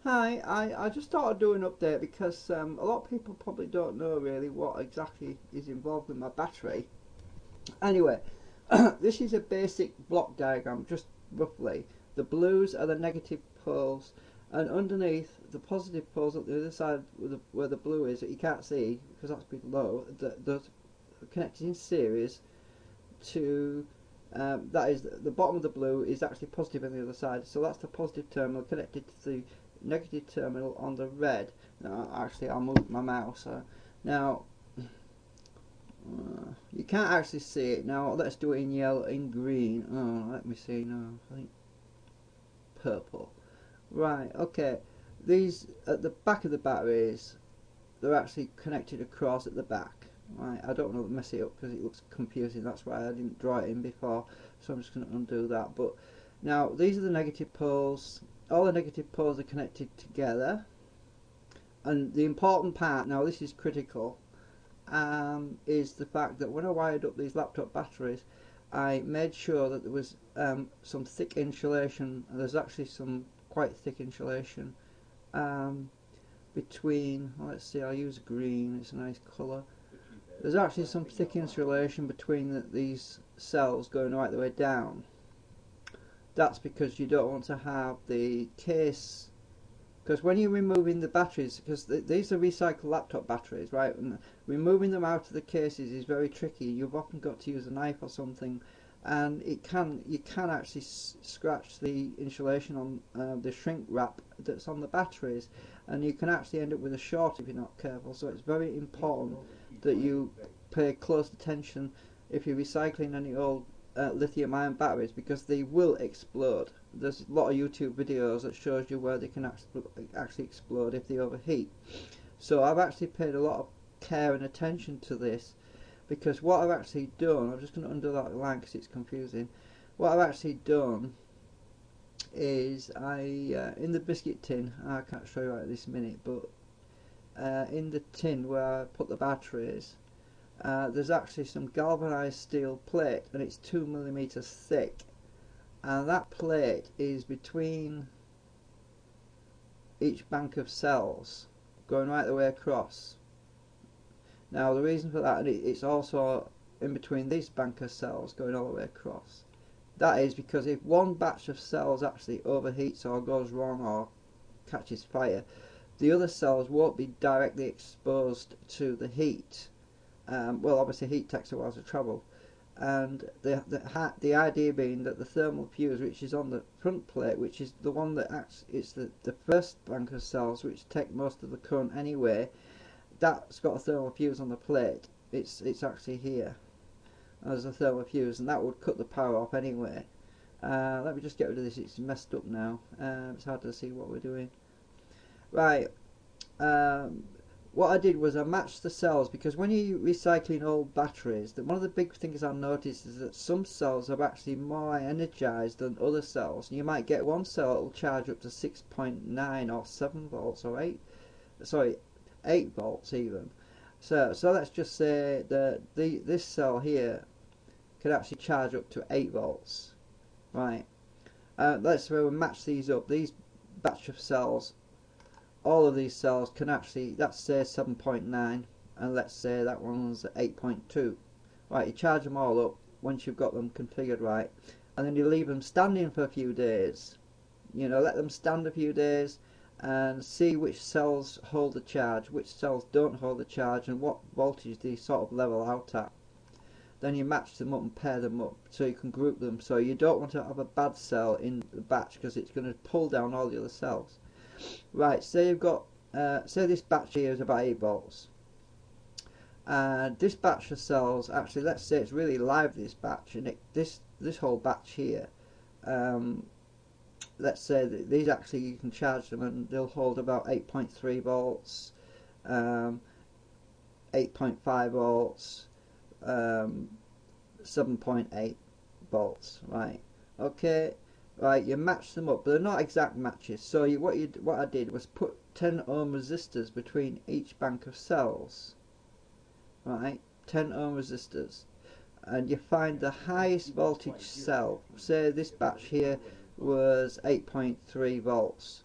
Hi, I just thought I'd do an update because a lot of people probably don't know really what exactly is involved in my battery. Anyway, this is a basic block diagram, just roughly. The blues are the negative poles, and underneath the positive poles at the other side where the blue is that you can't see because that's below, they're connected in series to that is the bottom of the blue is actually positive on the other side, so that's the positive terminal connected to the negative terminal on the red. Now actually I'll move my mouse. Now you can't actually see it. Now let's do it in yellow, in green. Oh, let me see. No, I think purple. Right, okay. These at the back of the batteries, they're actually connected across at the back. Right, I don't want to mess it up because it looks confusing. That's why I didn't draw it in before, so I'm just going to undo that. But now these are the negative poles. All the negative poles are connected together, and the important part, now this is critical, is the fact that when I wired up these laptop batteries, I made sure that there was some thick insulation. There's actually some quite thick insulation between, let's see, I'll use green, it's a nice colour. There's actually some thick insulation between these cells going right the way down. That's because you don't want to have the case, because when you're removing the batteries, because these are recycled laptop batteries, right, and removing them out of the cases is very tricky. You've often got to use a knife or something, and you can actually scratch the insulation on the shrink wrap that's on the batteries, and you can actually end up with a short if you're not careful. So it's very important that you pay close attention if you're recycling any old lithium-ion batteries, because they will explode. There's a lot of YouTube videos that shows you where they can actually explode if they overheat. So I've actually paid a lot of care and attention to this, because what I've actually done, I'm just going to undo that line because it's confusing. What I've actually done is in the biscuit tin, I can't show you right at this minute, but in the tin where I put the batteries, there's actually some galvanized steel plate, and it's 2mm thick, and that plate is between each bank of cells going right the way across. Now the reason for that, and it's also in between these bank of cells going all the way across, that is because if one batch of cells actually overheats or goes wrong or catches fire, the other cells won't be directly exposed to the heat. Well, obviously heat takes a while to travel, and the idea being that the thermal fuse, which is on the front plate, which is the one that acts, it's the first bank of cells which take most of the current anyway, that's got a thermal fuse on the plate. It's actually here as a thermal fuse, and that would cut the power off anyway. Let me just get rid of this, it's messed up now. It's hard to see what we're doing. Right, what I did was I matched the cells, because when you're recycling old batteries, one of the big things I've noticed is that some cells are actually more energized than other cells. You might get one cell that will charge up to 6.9 or 7 volts or 8 volts even. So let's just say that this cell here could actually charge up to 8 volts. Right. Let's say we match these up. These batch of cells, all of these cells can actually, let's say 7.9, and let's say that one's 8.2. Right, you charge them all up once you've got them configured right, and then you leave them standing for a few days. You know, let them stand a few days and see which cells hold the charge, which cells don't hold the charge, and what voltage they sort of level out at. Then you match them up and pair them up so you can group them. So you don't want to have a bad cell in the batch, because it's going to pull down all the other cells. Right, say you've got, say this batch here is about 8 volts. This batch of cells, actually, let's say it's really live, this batch, and this whole batch here, let's say that these actually, you can charge them and they'll hold about 8.3 volts, 8.5 volts, 7.8 volts, right? Okay. Right, you match them up, but they're not exact matches. So what I did was put 10 ohm resistors between each bank of cells. Right, 10 ohm resistors, and you find the highest voltage cell. Say this batch here was 8.3 volts.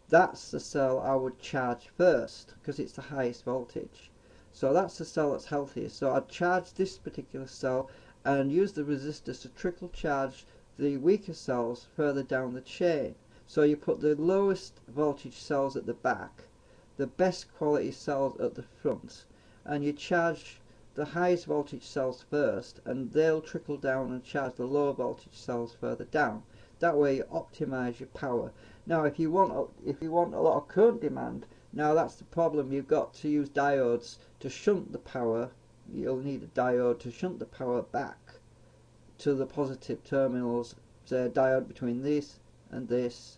that's the cell I would charge first because it's the highest voltage. So that's the cell that's healthiest. So I'd charge this particular cell and use the resistors to trickle charge the weaker cells further down the chain. So you put the lowest voltage cells at the back, the best quality cells at the front, and you charge the highest voltage cells first, and they'll trickle down and charge the lower voltage cells further down. That way you optimize your power. Now if you want a lot of current demand, now that's the problem. You've got to use diodes to shunt the power. You'll need a diode to shunt the power back to the positive terminals. Say a diode between this and this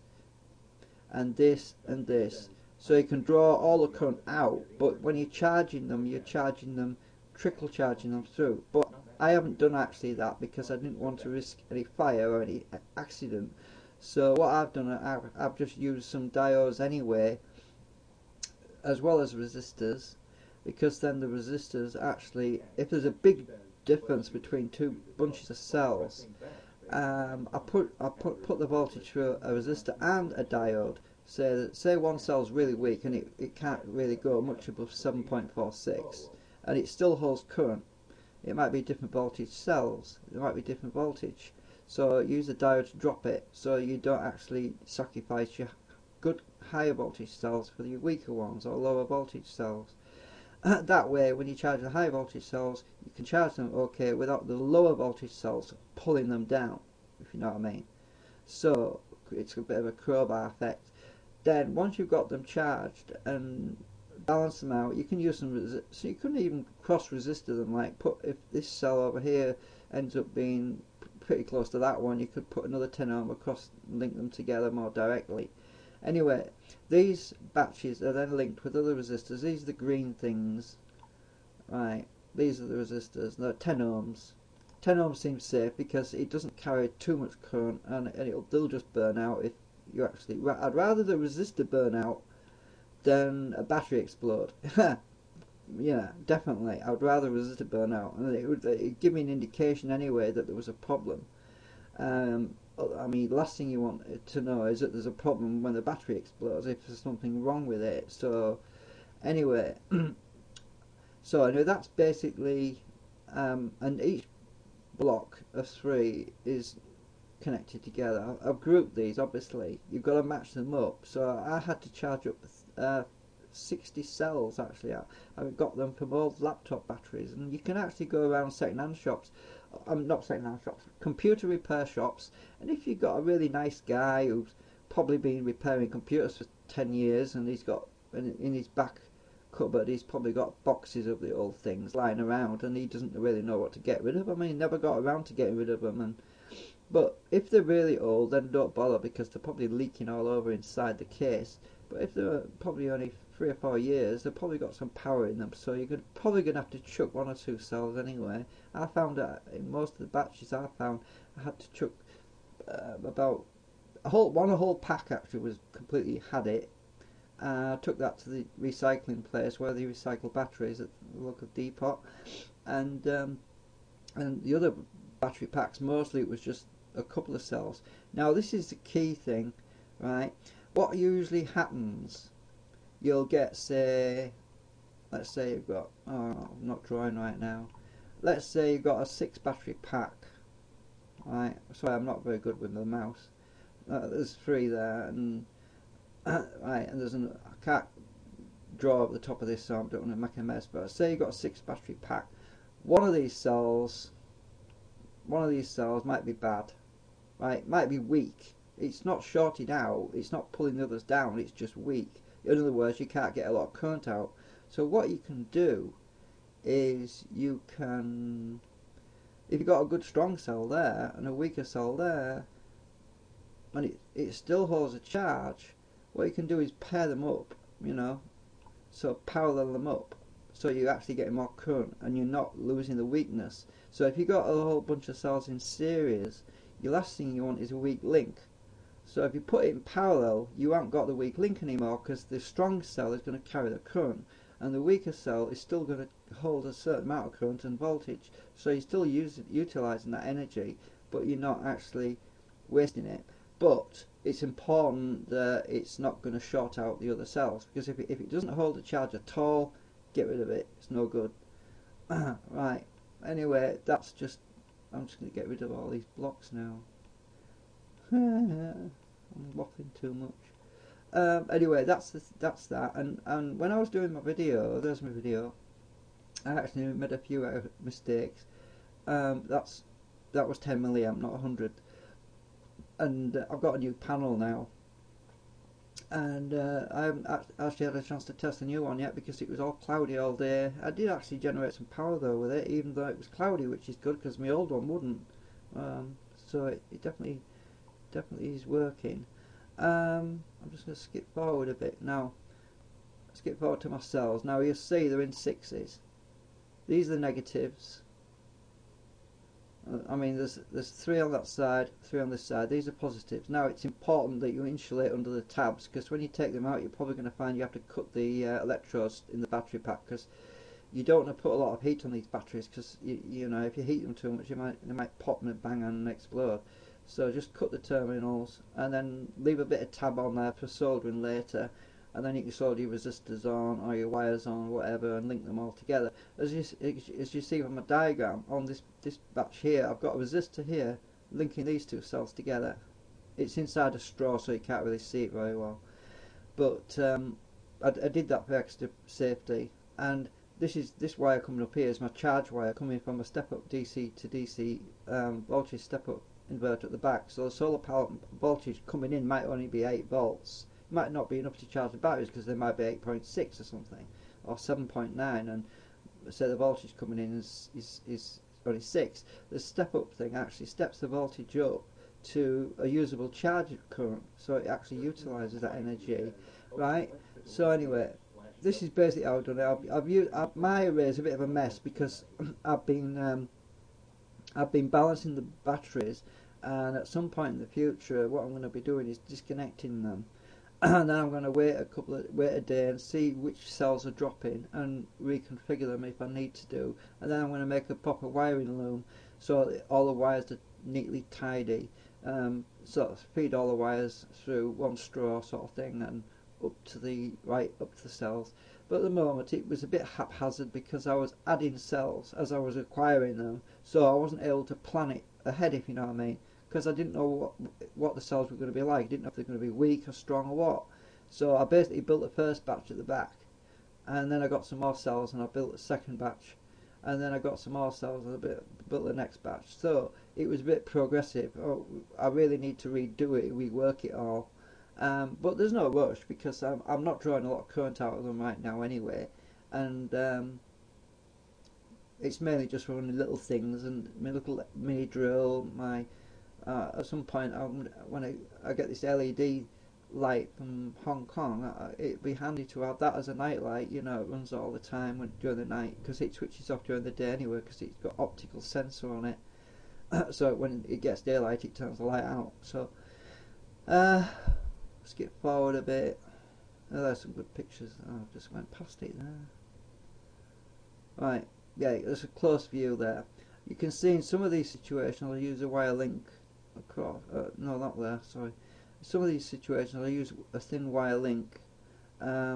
and this and this, so you can draw all the current out, but when you're charging them trickle charging them through. But I haven't done actually that because I didn't want to risk any fire or any accident. So what I've done, I've just used some diodes anyway, as well as resistors, because then the resistors actually, if there's a big difference between two bunches of cells, I put the voltage through a resistor and a diode. Say one cell's really weak and it can't really go much above 7.46, and it still holds current. It might be different voltage cells, it might be different voltage, so use the diode to drop it so you don't actually sacrifice your good higher voltage cells for the weaker ones or lower voltage cells. That way when you charge the high voltage cells you can charge them okay without the lower voltage cells pulling them down, if you know what I mean. So it's a bit of a crowbar effect. Then once you've got them charged and balance them out, you can use some so you couldn't even cross resistor them, like if this cell over here ends up being pretty close to that one, you could put another 10 ohm across and link them together more directly. Anyway, these batteries are then linked with other resistors. These are the green things, right? These are the resistors. They're 10 ohms. 10 ohms seems safe because it doesn't carry too much current, and they'll just burn out if you actually. I'd rather the resistor burn out than a battery explode. Yeah, definitely. I'd rather a resistor burn out, and it'd give me an indication anyway that there was a problem. I mean, last thing you want to know is that there's a problem when the battery explodes, if there's something wrong with it. So anyway, so anyway, that's basically, and each block of 3 is connected together. I've grouped these, obviously. You've got to match them up. So I had to charge up 60 cells actually. I got them from old laptop batteries, and you can actually go around second-hand shops, not second-hand shops, computer repair shops, and if you've got a really nice guy who's probably been repairing computers for 10 years and he's got in his back cupboard he's probably got boxes of the old things lying around and he doesn't really know what to get rid of them. I mean, he never got around to getting rid of them. But if they're really old, then don't bother because they're probably leaking all over inside the case. But if they're probably only 3 or 4 years, they've probably got some power in them, so you're probably going to have to chuck 1 or 2 cells anyway. I found that in most of the batches I found, I had to chuck about a whole pack actually was completely had it. I took that to the recycling place where they recycle batteries at the local depot, and the other battery packs, mostly it was just a couple of cells. Now this is the key thing, right? What usually happens, you'll get, say, let's say you've got, oh, I'm not drawing right now, let's say you've got a 6 battery pack, right? Sorry, I'm not very good with the mouse. There's 3 there, and right, and I can't draw up the top of this, so I don't want to make a mess, but say you've got a 6 battery pack. One of these cells might be bad, right? Might be weak. It's not shorted out, it's not pulling the others down, it's just weak. In other words, you can't get a lot of current out. So what you can do is you can, if you've got a good strong cell there and a weaker cell there, and it still holds a charge, what you can do is pair them up, you know, so parallel them up, so you're actually getting more current and you're not losing the weakness. So if you've got a whole bunch of cells in series, the last thing you want is a weak link. So if you put it in parallel, you haven't got the weak link anymore because the strong cell is going to carry the current and the weaker cell is still going to hold a certain amount of current and voltage. So you're still utilising that energy, but you're not actually wasting it. but it's important that it's not going to short out the other cells, because if it doesn't hold a charge at all, get rid of it, it's no good. Right, anyway, that's just, I'm just going to get rid of all these blocks now. I'm waffling too much. Anyway, that's that, and when I was doing my video, there's my video, I actually made a few mistakes. That was 10 milliamp, not 100, and I've got a new panel now, and I haven't actually had a chance to test the new one yet because it was all cloudy all day. I did actually generate some power though with it, even though it was cloudy, which is good because my old one wouldn't. So it definitely is working. I'm just going to skip forward a bit now. Skip forward to my cells. Now you'll see they're in sixes. These are the negatives. I mean, there's 3 on that side, 3 on this side. These are positives. Now it's important that you insulate under the tabs, because when you take them out, you're probably going to find you have to cut the electrodes in the battery pack, because you don't want to put a lot of heat on these batteries, because you know, if you heat them too much, they might pop and bang and explode. So just cut the terminals and then leave a bit of tab on there for soldering later, and then you can solder your resistors on or your wires on, whatever, and link them all together. As you see from my diagram on this batch here, I've got a resistor here linking these 2 cells together. It's inside a straw, so you can't really see it very well, but I did that for extra safety. And this wire coming up here is my charge wire coming from a step-up DC to DC voltage step-up inverter at the back. So the solar power voltage coming in might only be 8 volts. Might not be enough to charge the batteries, because they might be 8.6 or something, or 7.9, and say the voltage coming in is only 6. The step up thing actually steps the voltage up to a usable charge current, so it actually utilises that energy, right? So anyway, this is basically how I've done it. My array is a bit of a mess because I've been balancing the batteries, and at some point in the future what I'm going to be doing is disconnecting them. And then I'm going to wait a day and see which cells are dropping and reconfigure them if I need to do. And then I'm going to make a proper wiring loom so all the wires are neatly tidy. Sort of feed all the wires through one straw sort of thing and up to the cells. But at the moment it was a bit haphazard because I was adding cells as I was acquiring them, so I wasn't able to plan it ahead, if you know what I mean. Because I didn't know what the cells were going to be like. I didn't know if they were going to be weak or strong or what. So I basically built the first batch at the back, and then I got some more cells and I built the second batch, and then I got some more cells and I built the next batch. So it was a bit progressive. Oh, I really need to redo it, rework it all. But there's no rush because I'm not drawing a lot of current out of them right now anyway, and it's mainly just running little things and my little mini drill, my at some point when I get this LED light from Hong Kong, it'd be handy to have that as a night light. You know, it runs all the time during the night, because it switches off during the day anyway, because it's got optical sensor on it. So when it gets daylight it turns the light out. So skip forward a bit. Oh, there's some good pictures. Oh, I just went past it there. Right, yeah, there's a close view there. You can see in some of these situations I'll use a wire link across, no, not there, sorry. In some of these situations I'll use a thin wire link. I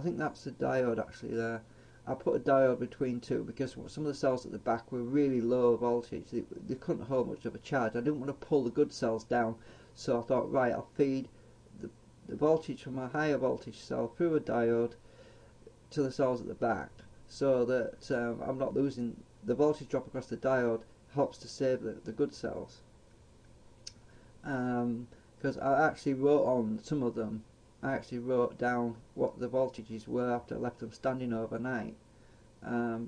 think that's a diode actually there. I put a diode between 2 because some of the cells at the back were really low voltage. They couldn't hold much of a charge. I didn't want to pull the good cells down, so I thought, right, I'll feed the voltage from a higher voltage cell through a diode to the cells at the back, so that I'm not losing the voltage drop across the diode. Helps to save the good cells, because I actually wrote on some of them, I actually wrote down what the voltages were after I left them standing overnight,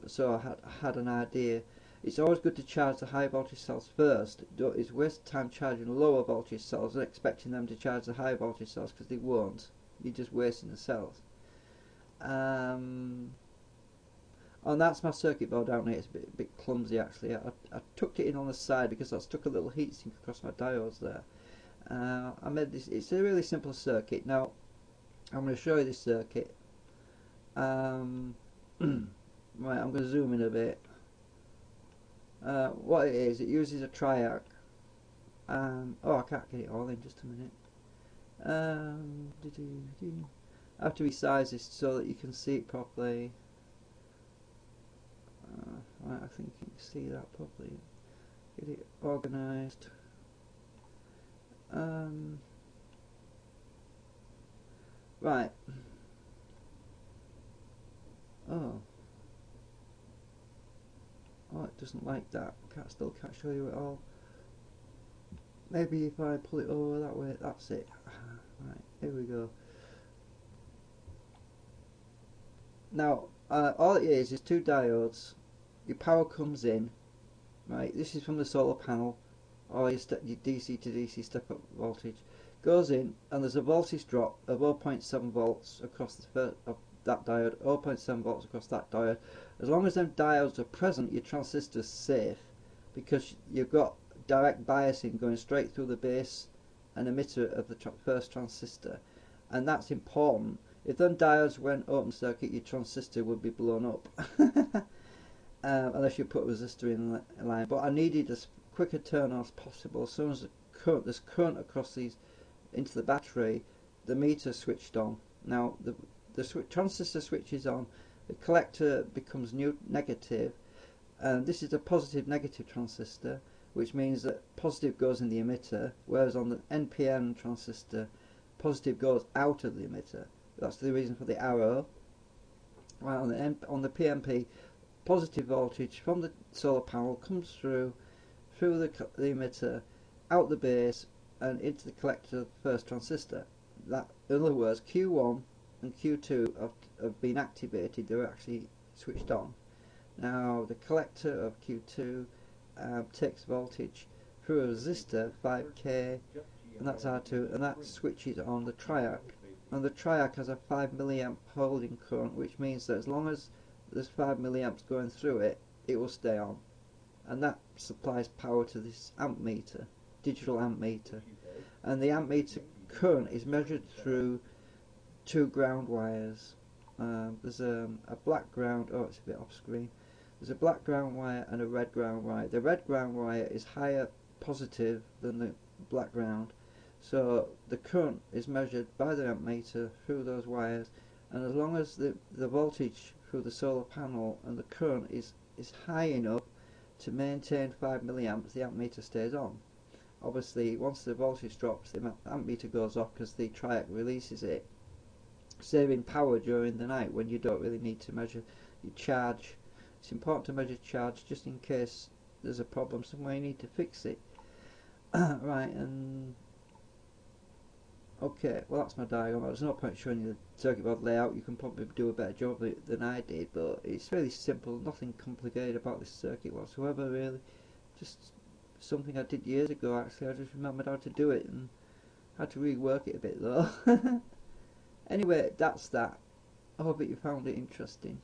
so I had an idea. It's always good to charge the high voltage cells first. It's waste time charging lower voltage cells and expecting them to charge the high voltage cells, because they won't. You're just wasting the cells. And that's my circuit board down here. It's a bit clumsy actually. I tucked it in on the side because I stuck a little heatsink across my diodes there. I made this. It's a really simple circuit. Now I'm going to show you this circuit. Right, I'm going to zoom in a bit. What it is, it uses a triarc. Oh, I can't get it all in, just a minute. I have to resize this so that you can see it properly. Right, I think you can see that properly. Get it organised. Right. Oh, it doesn't like that. Still can't show you it all. Maybe if I pull it over that way, that's it. Right, here we go. Now, all it is two diodes. Your power comes in, right? This is from the solar panel, or your DC to DC step-up voltage. Goes in, and there's a voltage drop of 0.7 volts across the first of that diode, 0.7 volts across that diode. As long as them diodes are present, your transistor's safe, because you've got direct biasing going straight through the base and emitter of the first transistor, and that's important. If them diodes went open circuit, your transistor would be blown up. Unless you put a resistor in line. But I needed as quick a turn on as possible. As soon as there's current across these into the battery, the meter switched on. Now the transistor switches on, the collector becomes negative, and this is a positive negative transistor, which means that positive goes in the emitter, whereas on the NPN transistor, positive goes out of the emitter. That's the reason for the arrow. While on the PNP, positive voltage from the solar panel comes through the emitter, out the base, and into the collector of the first transistor. That, in other words, Q1 and Q2 have been activated. They're actually switched on. Now the collector of Q2 takes voltage through a resistor 5K, and that's R2, and that switches on the triac. And the triac has a 5 milliamp holding current, which means that as long as there's 5 milliamps going through it, it will stay on, and that supplies power to this amp meter, digital amp meter. And the amp meter current is measured through two ground wires. There's a black ground. Oh, it's a bit off screen. There's a black ground wire and a red ground wire. The red ground wire is higher positive than the black ground, so the current is measured by the amp meter through those wires, and as long as the voltage through the solar panel and the current is high enough to maintain 5 milliamps, the amp meter stays on. Obviously, once the voltage drops, the amp meter goes off because the triac releases it, saving power during the night when you don't really need to measure your charge. It's important to measure charge just in case there's a problem somewhere you need to fix it. Right, and okay, well that's my diagram. There's no point showing you the circuit board layout. You can probably do a better job of it than I did, but it's really simple, nothing complicated about this circuit whatsoever really. Just something I did years ago actually. I just remembered how to do it and had to rework it a bit though. Anyway, that's that. I hope that you found it interesting.